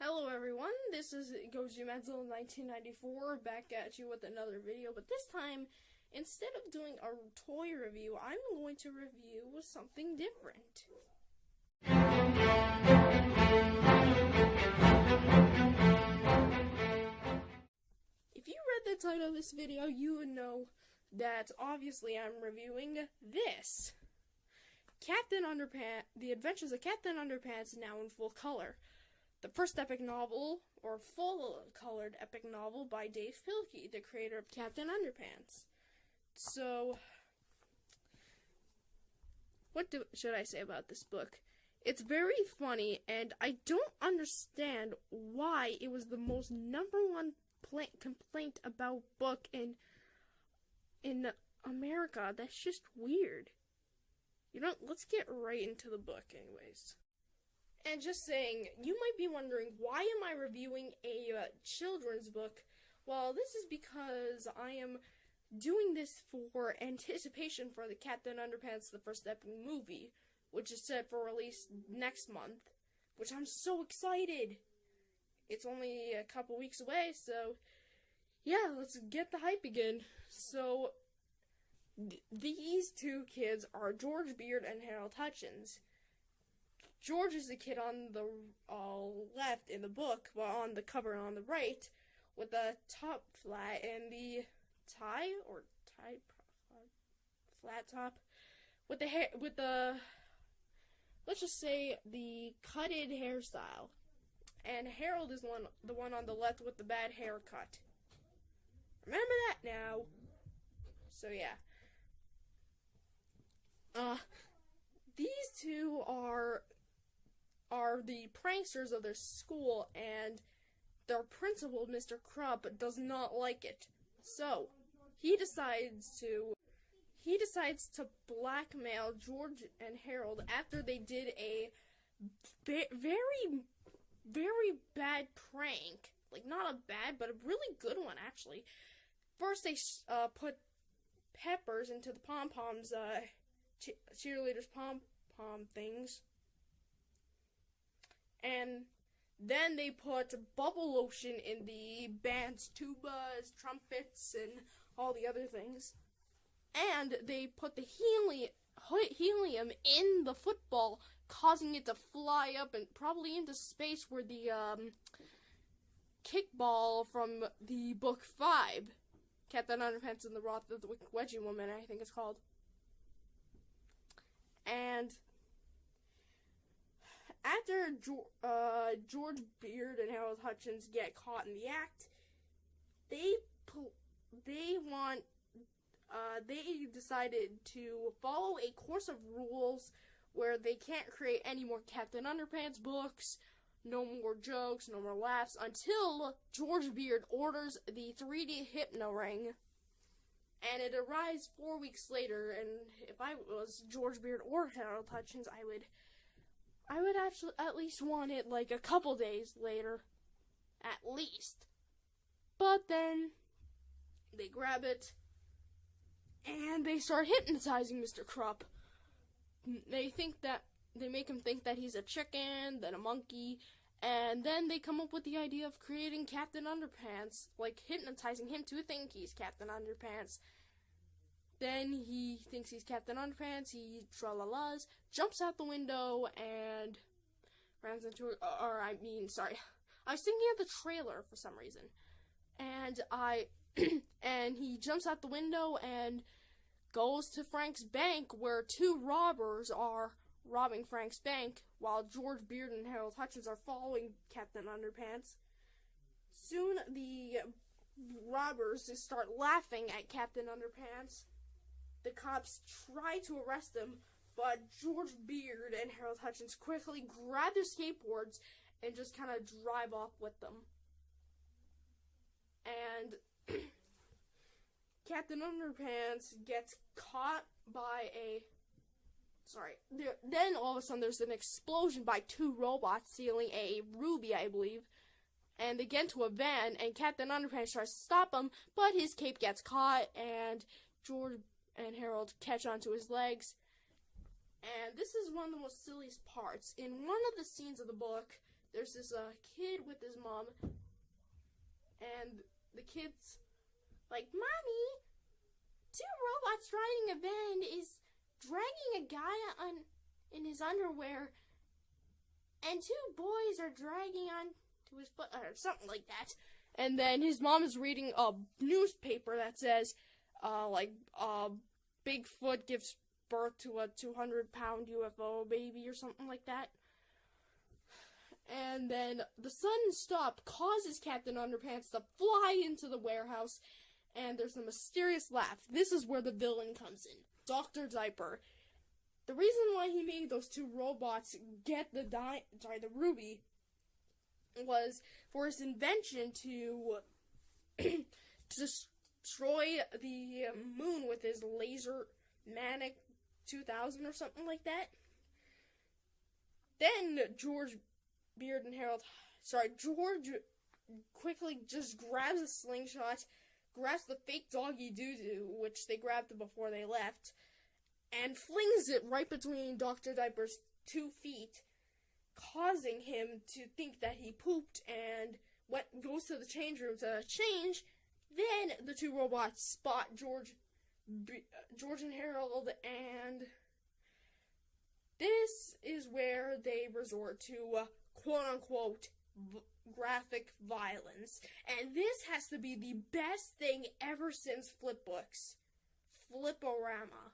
Hello everyone, this is Goji Menzel 1994 back at you with another video, but this time, instead of doing a toy review, I'm going to review something different. If you read the title of this video, you would know that obviously I'm reviewing this. Captain Underpants, The Adventures of Captain Underpants, now in full color. The first epic novel, or full-colored epic novel, by Dave Pilkey, the creator of Captain Underpants. So, what should I say about this book? It's very funny, and I don't understand why it was the most #1 complaint about book in America. That's just weird. You know, let's get right into the book anyways. And just saying, you might be wondering, why am I reviewing a children's book? Well, this is because I am doing this for anticipation for the Captain Underpants The First Epic movie, which is set for release next month, which I'm so excited. It's only a couple weeks away, so yeah, let's get the hype again. So, these two kids are George Beard and Harold Hutchins. George is the kid on the left in the book, while on the cover on the right, with the top flat and the flat top, with the hair, let's just say the cutted hairstyle. And Harold is the one on the left with the bad haircut. Remember that now. So yeah. These two are the pranksters of their school, and their principal, Mr. Krupp, does not like it. So, he decides to blackmail George and Harold after they did a very, very bad prank. Like, not a bad, but a really good one, actually. First, they put peppers into the pom-poms, cheerleaders' pom-pom things. And then they put bubble lotion in the band's tubas, trumpets, and all the other things. And they put the helium in the football, causing it to fly up and probably into space where the kickball from the book 5, Captain Underpants and the Wrath of the Wedgie Woman, I think it's called. And after George Beard and Harold Hutchins get caught in the act, they decided to follow a course of rules where they can't create any more Captain Underpants books, no more jokes, no more laughs, until George Beard orders the 3D Hypno Ring, and it arrives 4 weeks later. And if I was George Beard or Harold Hutchins, I would actually at least want it like a couple days later, at least. But then they grab it and they start hypnotizing Mr. Krupp. They make him think that he's a chicken, then a monkey, and then they come up with the idea of creating Captain Underpants, like hypnotizing him to think he's Captain Underpants. Then he thinks he's Captain Underpants, he tra-la-las, jumps out the window, and runs into I was thinking of the trailer for some reason. And and he jumps out the window and goes to Frank's bank, where two robbers are robbing Frank's bank, while George Beard and Harold Hutchins are following Captain Underpants. Soon the robbers just start laughing at Captain Underpants. The cops try to arrest him, but George Beard and Harold Hutchins quickly grab their skateboards and just kind of drive off with them. And Captain Underpants gets caught by then all of a sudden there's an explosion by two robots stealing a ruby, I believe. And they get into a van, and Captain Underpants tries to stop him, but his cape gets caught, and George and Harold catch onto his legs. And this is one of the most silliest parts. In one of the scenes of the book, there's this kid with his mom, and the kid's like, "Mommy, two robots riding a van is dragging a guy in his underwear, and two boys are dragging on to his foot," or something like that. And then his mom is reading a newspaper that says, Bigfoot gives birth to a 200-pound UFO baby or something like that. And then the sudden stop causes Captain Underpants to fly into the warehouse, and there's a mysterious laugh. This is where the villain comes in. Dr. Diaper. The reason why he made those two robots get the ruby was for his invention to destroy the moon with his laser Manic 2000 or something like that. Then George quickly just grabs a slingshot, grabs the fake doggy doo-doo, which they grabbed before they left, and flings it right between Dr. Diaper's 2 feet, causing him to think that he pooped and goes to the change room to change. Then the two robots spot George and Harold, and this is where they resort to quote-unquote graphic violence. And this has to be the best thing ever since flip books. Flip-O-Rama.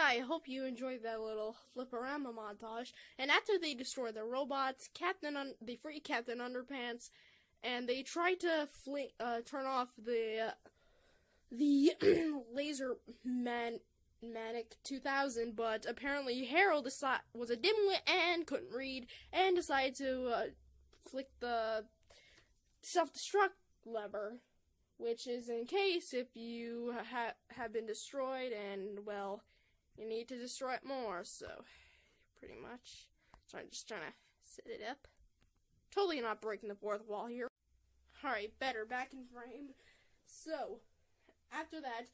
I hope you enjoyed that little Flip-O-Rama montage. And after they destroy the robots, they free Captain Underpants, and they try to turn off the laser Manic 2000, but apparently Harold was a dimwit and couldn't read, and decided to flick the self-destruct lever, which is in case if you have been destroyed, and well, you need to destroy it more, so pretty much. So I'm just trying to set it up. Totally not breaking the fourth wall here. Alright, better, back in frame. So, after that,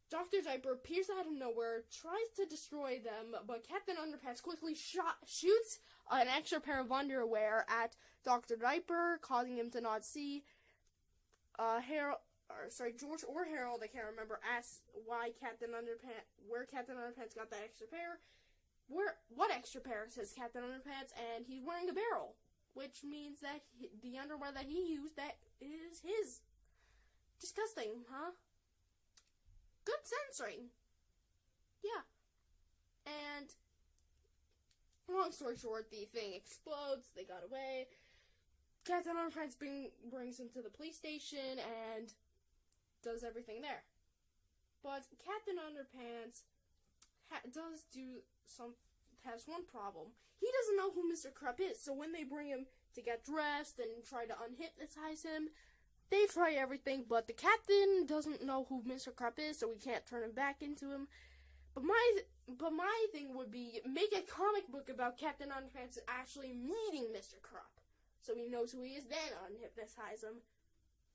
Dr. Diaper appears out of nowhere, tries to destroy them, but Captain Underpants quickly shoots an extra pair of underwear at Dr. Diaper, causing him to not see. George or Harold, I can't remember, asks where Captain Underpants got that extra pair. What extra pair, says Captain Underpants, and he's wearing a barrel, which means that the underwear that he used, that is his. Disgusting, huh? Good censoring. Yeah. And, long story short, the thing explodes, they got away. Captain Underpants brings him to the police station, and does everything there. But Captain Underpants has one problem. He doesn't know who Mr. Krupp is, so when they bring him to get dressed and try to unhypnotize him, they try everything, but the captain doesn't know who Mr. Krupp is, so we can't turn him back into him. But my thing would be, make a comic book about Captain Underpants actually meeting Mr. Krupp, so he knows who he is, then unhypnotize him.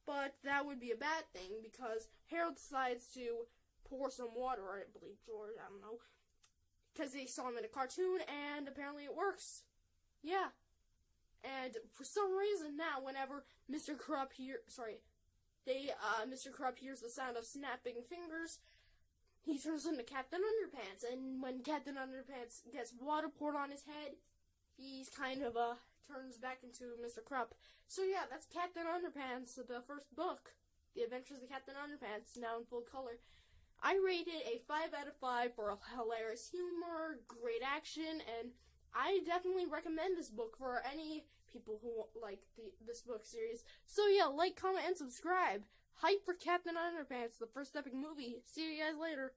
But that would be a bad thing, because Harold decides to pour some water, or I believe George, I don't know, because they saw him in a cartoon, and apparently it works. Yeah. And for some reason now, whenever Mr. Krupp hears the sound of snapping fingers, he turns into Captain Underpants, and when Captain Underpants gets water poured on his head, he's kind of turns back into Mr. Krupp. So yeah, that's Captain Underpants, the first book, The Adventures of Captain Underpants, now in full color. I rate it a 5 out of 5 for hilarious humor, great action, and I definitely recommend this book for any people who like this book series. So yeah, like, comment, and subscribe. Hype for Captain Underpants, the first epic movie. See you guys later.